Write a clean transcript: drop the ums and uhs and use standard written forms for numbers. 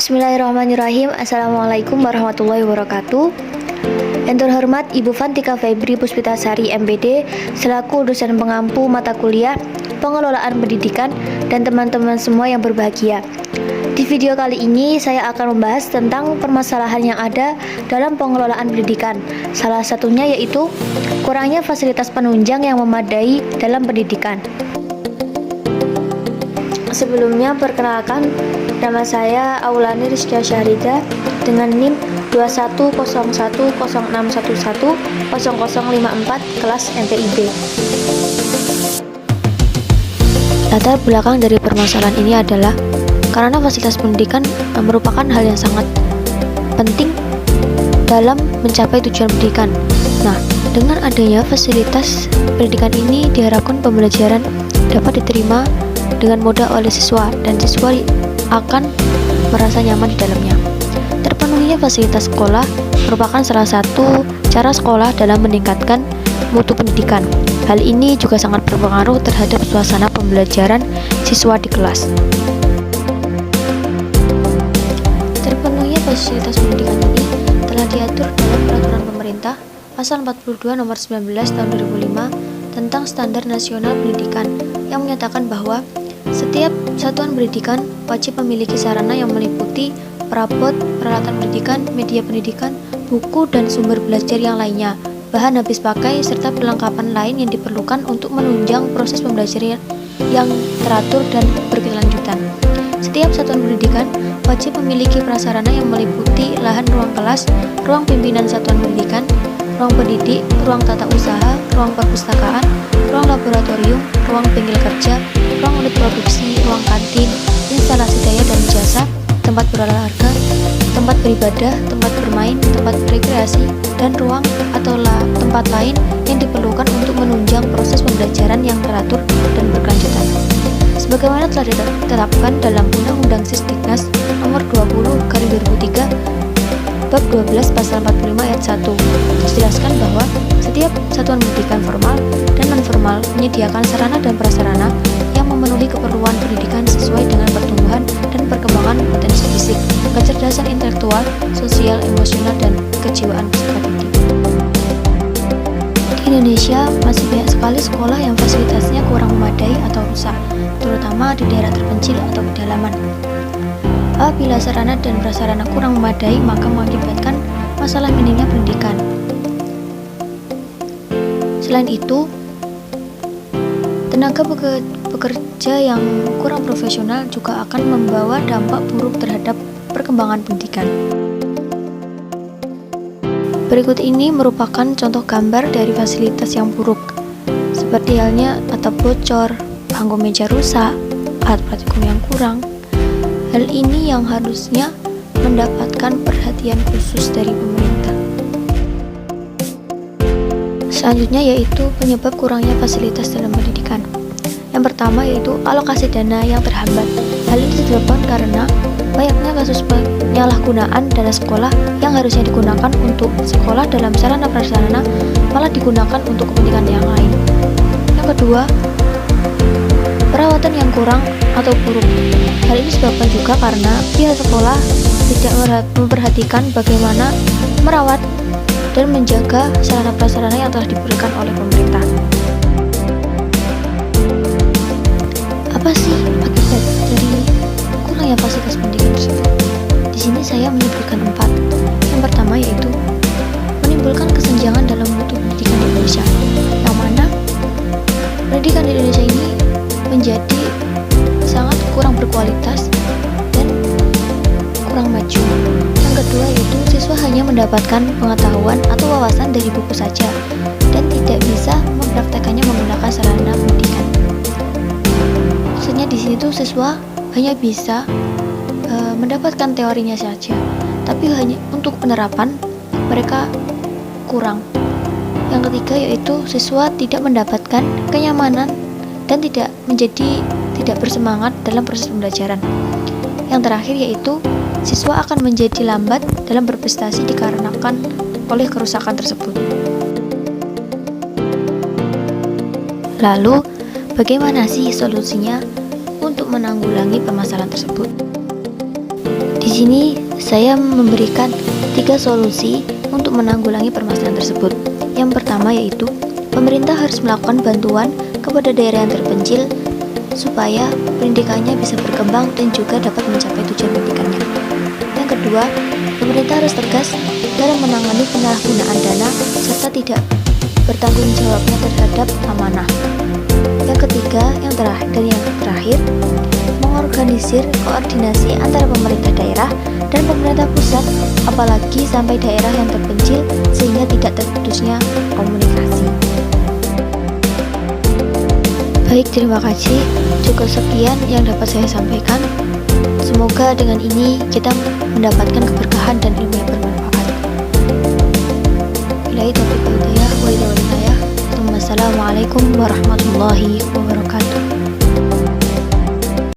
Bismillahirrahmanirrahim. Assalamualaikum warahmatullahi wabarakatuh. Yang terhormat Ibu Fantika Febri Puspitasari MPD selaku dosen pengampu mata kuliah Pengelolaan Pendidikan dan teman-teman semua yang berbahagia. Di video kali ini saya akan membahas tentang permasalahan yang ada dalam pengelolaan pendidikan. Salah satunya yaitu kurangnya fasilitas penunjang yang memadai dalam pendidikan. Sebelumnya perkenalkan, nama saya Aulani Rizkia Syahrida dengan NIM 210106110054 kelas MPIB. Latar belakang dari permasalahan ini adalah karena fasilitas pendidikan merupakan hal yang sangat penting dalam mencapai tujuan pendidikan. Nah, dengan adanya fasilitas pendidikan ini diharapkan pembelajaran dapat diterima dengan mudah oleh siswa dan siswa akan merasa nyaman di dalamnya. Terpenuhinya fasilitas sekolah merupakan salah satu cara sekolah dalam meningkatkan mutu pendidikan. Hal ini juga sangat berpengaruh terhadap suasana pembelajaran siswa di kelas. Terpenuhinya fasilitas pendidikan ini telah diatur dalam Peraturan Pemerintah Pasal 42 Nomor 19 Tahun 2005 tentang Standar Nasional Pendidikan yang menyatakan bahwa setiap satuan pendidikan wajib memiliki sarana yang meliputi perabot, peralatan pendidikan, media pendidikan, buku dan sumber belajar yang lainnya, bahan habis pakai, serta perlengkapan lain yang diperlukan untuk menunjang proses pembelajaran yang teratur dan berkelanjutan. Setiap satuan pendidikan wajib memiliki prasarana yang meliputi lahan ruang kelas, ruang pimpinan satuan pendidikan, ruang pendidik, ruang tata usaha, ruang perpustakaan, ruang laboratorium, ruang bengkel kerja, ruang unit produksi, ruang kantin, instalasi daya dan jasa, tempat berolahraga, tempat beribadah, tempat bermain, tempat rekreasi, dan ruang atau tempat lain yang diperlukan untuk menunjang proses pembelajaran yang teratur dan berkelanjutan. Sebagaimana telah ditetapkan dalam Undang-Undang Sisdiknas Nomor 20/2003 Bab 12 Pasal 45 Ayat 1. Dijelaskan bahwa setiap satuan pendidikan formal dan non-formal menyediakan sarana dan prasarana yang memenuhi keperluan pendidikan sesuai dengan pertumbuhan dan perkembangan potensi fisik, kecerdasan intelektual, sosial, emosional, dan kejiwaan psikomotorik. Di Indonesia masih banyak sekali sekolah yang fasilitasnya kurang memadai atau rusak, terutama di daerah terpencil atau pedalaman. Apabila sarana dan prasarana kurang memadai, maka mengakibatkan masalah minimnya pendidikan. Selain itu, tenaga pekerja yang kurang profesional juga akan membawa dampak buruk terhadap perkembangan pendidikan. Berikut ini merupakan contoh gambar dari fasilitas yang buruk, seperti halnya atap bocor, bangku meja rusak, alat praktikum yang kurang. Hal ini yang harusnya mendapatkan perhatian khusus dari pemerintah. Selanjutnya yaitu penyebab kurangnya fasilitas dalam pendidikan. Yang pertama yaitu alokasi dana yang terhambat. Hal ini disebabkan karena banyaknya kasus penyalahgunaan dana sekolah yang harusnya digunakan untuk sekolah dalam sarana prasarana malah digunakan untuk kepentingan yang lain. Yang kedua, perawatan yang kurang atau buruk. Hal ini disebabkan juga karena pihak sekolah tidak memperhatikan bagaimana merawat dan menjaga sarana prasarana yang telah diberikan oleh pemerintah. Apa sih akibat dari kurangnya fasilitas pendidikan tersebut? Di sini saya menyebutkan 4. Yang pertama yaitu menimbulkan kesenjangan dalam mutu pendidikan di Indonesia, yang mana pendidikan di Indonesia ini menjadi sangat kurang berkualitas dan kurang maju. Yang kedua yaitu siswa hanya mendapatkan pengetahuan atau wawasan dari buku saja dan tidak bisa mempraktekannya menggunakan sarana pendidikan. Maksudnya di sini tuh siswa hanya bisa mendapatkan teorinya saja, tapi hanya untuk penerapan mereka kurang. Yang ketiga yaitu siswa tidak mendapatkan kenyamanan dan tidak bersemangat dalam proses pembelajaran. Yang terakhir yaitu siswa akan menjadi lambat dalam berprestasi dikarenakan oleh kerusakan tersebut. Lalu, bagaimana sih solusinya untuk menanggulangi permasalahan tersebut? Di sini saya memberikan 3 solusi untuk menanggulangi permasalahan tersebut. Yang pertama yaitu pemerintah harus melakukan bantuan kepada daerah yang terpencil supaya pendidikannya bisa berkembang dan juga dapat mencapai tujuan pendidikannya. Yang kedua, pemerintah harus tegas dalam menangani penyalahgunaan dana serta tidak bertanggung jawabnya terhadap amanah. Yang ketiga, yang terakhir, mengorganisir koordinasi antara pemerintah daerah dan pemerintah pusat, apalagi sampai daerah yang terpencil sehingga tidak terputusnya komunikasi. Baik, terima kasih. Cukup sekian yang dapat saya sampaikan. Semoga dengan ini kita mendapatkan keberkahan dan ilmu yang bermanfaat. Billahi taufiq wal hidayah. Wassalamualaikum warahmatullahi wabarakatuh.